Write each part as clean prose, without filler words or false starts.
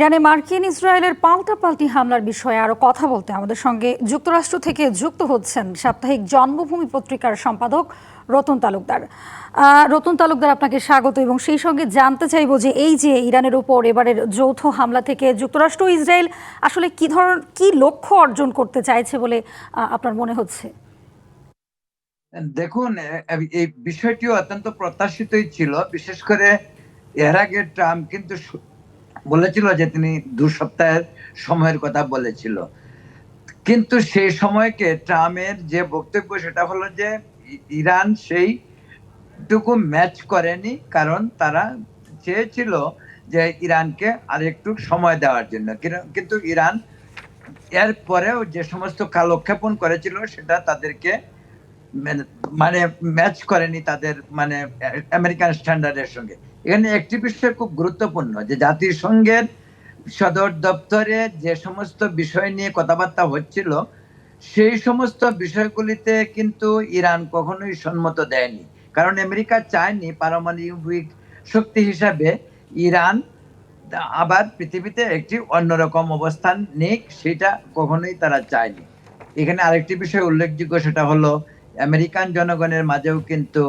ইরানে মার্কিন ইসরায়েলের পাল্টাপাল্টি হামলার বিষয়ে আরো কথা বলতে আমাদের সঙ্গে যুক্তরাষ্ট্র থেকে যুক্ত হচ্ছেন সাপ্তাহিক জন্মভূমি পত্রিকার সম্পাদক রতন তালুকদার। রতন তালুকদার, আপনাকে স্বাগত এবং সেই সঙ্গে জানতে চাইবো যে এই যে ইরানের উপর এবারের যৌথ হামলা থেকে যুক্তরাষ্ট্র ইসরায়েল আসলে কি লক্ষ্য অর্জন করতে চাইছে বলে আপনার মনে হচ্ছে? দেখুন, এই বিষয়টি অত্যন্ত প্রত্যাশিতই ছিল। বিশেষ করে এর আগে ট্রাম্প কিন্তু বলেছিল যে তিনি 2 সপ্তাহের সময়ের কথা বলেছিল, কিন্তু সেই সময়কে ট্রাম্পের যে বক্তব্য সেটা হলো যে ইরান সেইটুকু ম্যাচ করেনি, কারণ তারা চেয়েছিল যে ইরানকে আর একটু সময় দেওয়ার জন্য, কিন্তু ইরান এর পরেও যে সমস্ত কালক্ষেপণ করেছিল সেটা তাদেরকে মানে ম্যাচ করেনি তাদের আমেরিকান স্ট্যান্ডার্ডের সঙ্গে। এখানে একটি বিষয় খুব গুরুত্বপূর্ণ যে জাতিসংঘের সদর দপ্তরে যে সমস্ত বিষয় নিয়ে কথাবার্তা হচ্ছিল সেই সমস্ত বিষয়গুলিতে কিন্তু ইরান কখনোই সম্মত দেয়নি, কারণ আমেরিকা চায়নি পারমাণবিক শক্তি হিসাবে ইরান আবার পৃথিবীতে একটি অন্যরকম অবস্থান নিক, সেটা কখনোই তারা চায়নি। এখানে আরেকটি বিষয় উল্লেখযোগ্য, সেটা হলো আমেরিকান জনগণের মাঝেও কিন্তু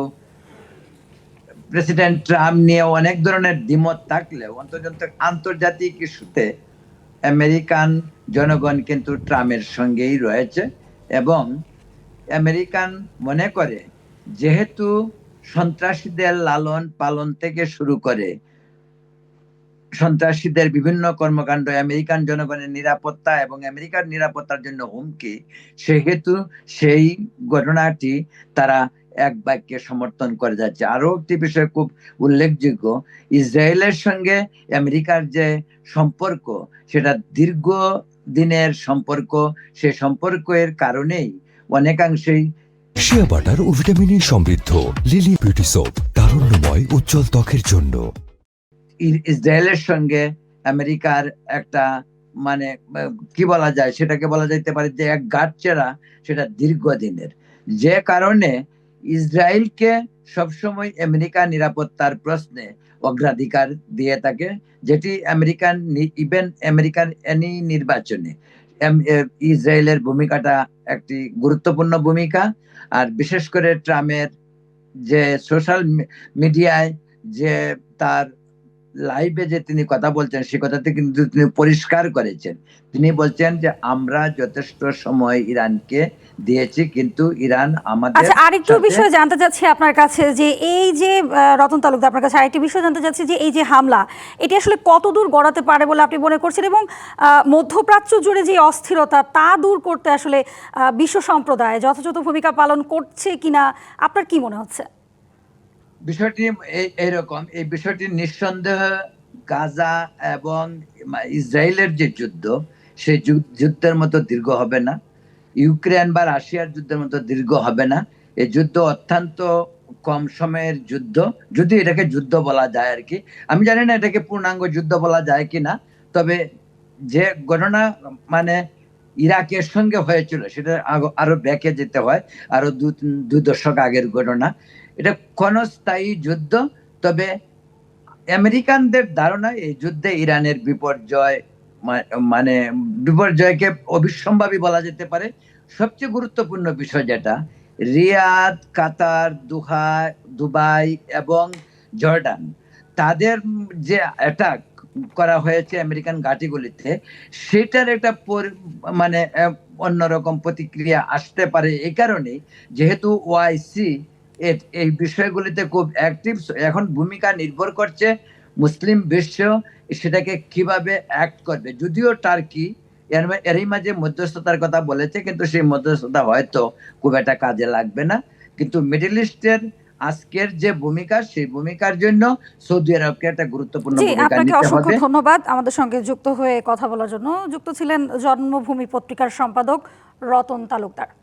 প্রেসিডেন্ট ট্রাম্প নিয়ে অনেক ধরনের দ্বিমত থাকলেও অন্তত আন্তর্জাতিক ইস্যুতে আমেরিকান জনগণ কিন্তু ট্রাম্পের সঙ্গেই রয়েছে। এবং আমেরিকান মনে করে যেহেতু সন্ত্রাসীদের লালন পালন থেকে শুরু করে সন্ত্রাসীদের বিভিন্ন কর্মকাণ্ড আমেরিকান জনগণের নিরাপত্তা এবং আমেরিকার নিরাপত্তার জন্য হুমকি, সেহেতু সেই ঘটনাটি তারা এক বাক্যে সমর্থন করে যাচ্ছে। আরো একটি বিষয় খুব উল্লেখযোগ্য, ইসরায়েলের সঙ্গে আমেরিকার যে সম্পর্ক সেটা দীর্ঘ দিনের সম্পর্ক। সে সম্পর্কের কারণেই অনেকাংশেই শিয়া বাটার ও ভিটামিন সমৃদ্ধ লিলি বিউটি সোপ, তারুণ্যময় উজ্জ্বল ত্বকের জন্য। ইসরায়েলের সঙ্গে আমেরিকার একটা কি বলা যায়, সেটাকে বলা যেতে পারে যে এক গাঁটছেড়া, সেটা দীর্ঘদিনের, যে কারণে ইসরায়েলকে সবসময় আমেরিকা নিরাপত্তার প্রশ্নে অগ্রাধিকার দিয়ে থাকে, যেটি আমেরিকার এনি নির্বাচনে ইসরায়েলের ভূমিকাটা একটি গুরুত্বপূর্ণ ভূমিকা। আর বিশেষ করে ট্রাম্পের যে সোশ্যাল মিডিয়ায় যে তার লাইভে যে তিনি কথা বলছেন, সে কথাতে কিন্তু তিনি পরিষ্কার করেছেন। তিনি বলছেন যে আমরা যথেষ্ট সময় ইরানকে দিয়েছি, কিন্তু ইরান আমাদের। আচ্ছা, আরেকটু বিষয় জানতে চাচ্ছি আপনার কাছে যে এই যে রতন তালুকদার, আপনার কাছে আরেকটি বিষয় জানতে চাচ্ছি যে এই যে হামলা, এটি আসলে কতদূর গড়াতে পারে বলে আপনি মনে করছেন, এবং মধ্যপ্রাচ্য জুড়ে যে অস্থিরতা তা দূর করতে আসলে বিশ্ব সম্প্রদায় যথাযথ ভূমিকা পালন করছে কিনা আপনার কি মনে হচ্ছে? বিষয়টি এইরকম, এই বিষয়টি নিঃসন্দেহে গাজা এবং ইসরায়েলের যে যুদ্ধ, সেই যুদ্ধের মতো দীর্ঘ হবে না। ইউক্রেন বা রাশিয়ার যুদ্ধের মতো দীর্ঘ হবে না। এই যুদ্ধ অত্যন্ত কম সময়ের যুদ্ধ, যদি এটাকে যুদ্ধ বলা যায় আর কি। আমি জানি না এটাকে পূর্ণাঙ্গ যুদ্ধ বলা যায় কিনা, তবে যে ঘটনা ইরাকের সঙ্গে হয়েছিল সেটা আরো ব্যাকে যেতে হয়, আরো দু দশক আগের ঘটনা। এটা ক্ষণস্থায়ী যুদ্ধ, তবে আমেরিকানদের ধারণা এই যুদ্ধে ইরানের বিপর্যয়কে অবিসম্ভাবী বলা যেতে পারে। সবচেয়ে গুরুত্বপূর্ণ বিষয় যেটা, রিয়াদ, কাতার, দোহা, দুবাই এবং জর্ডান, তাদের যে অ্যাটাক করা হয়েছে আমেরিকান ঘাঁটিগুলিতে, সেটার একটা অন্যরকম প্রতিক্রিয়া আসতে পারে। এই কারণে যেহেতু ওআইসি এই বিষয়গুলিতে খুব অ্যাক্টিভ, এখন ভূমিকা নির্ভর করছে মুসলিম বিশ্ব সেটাকে কিভাবে অ্যাক্ট করবে। যদিও টার্কি এরই মাঝে মধ্যস্থতার কথা বলেছে, কিন্তু সেই মধ্যস্থতা হয়তো খুব একটা কাজে লাগবে না। কিন্তু মিডল ইস্টের আজকের যে ভূমিকা, সেই ভূমিকার জন্য সৌদি আরবকে একটা গুরুত্বপূর্ণ ভূমিকা আপনাকে নিতে অসংখ্য হবে। ধন্যবাদ আমাদের সঙ্গে যুক্ত হয়ে কথা বলার জন্য। যুক্ত ছিলেন জন্মভূমি পত্রিকার সম্পাদক রতন তালুকদার।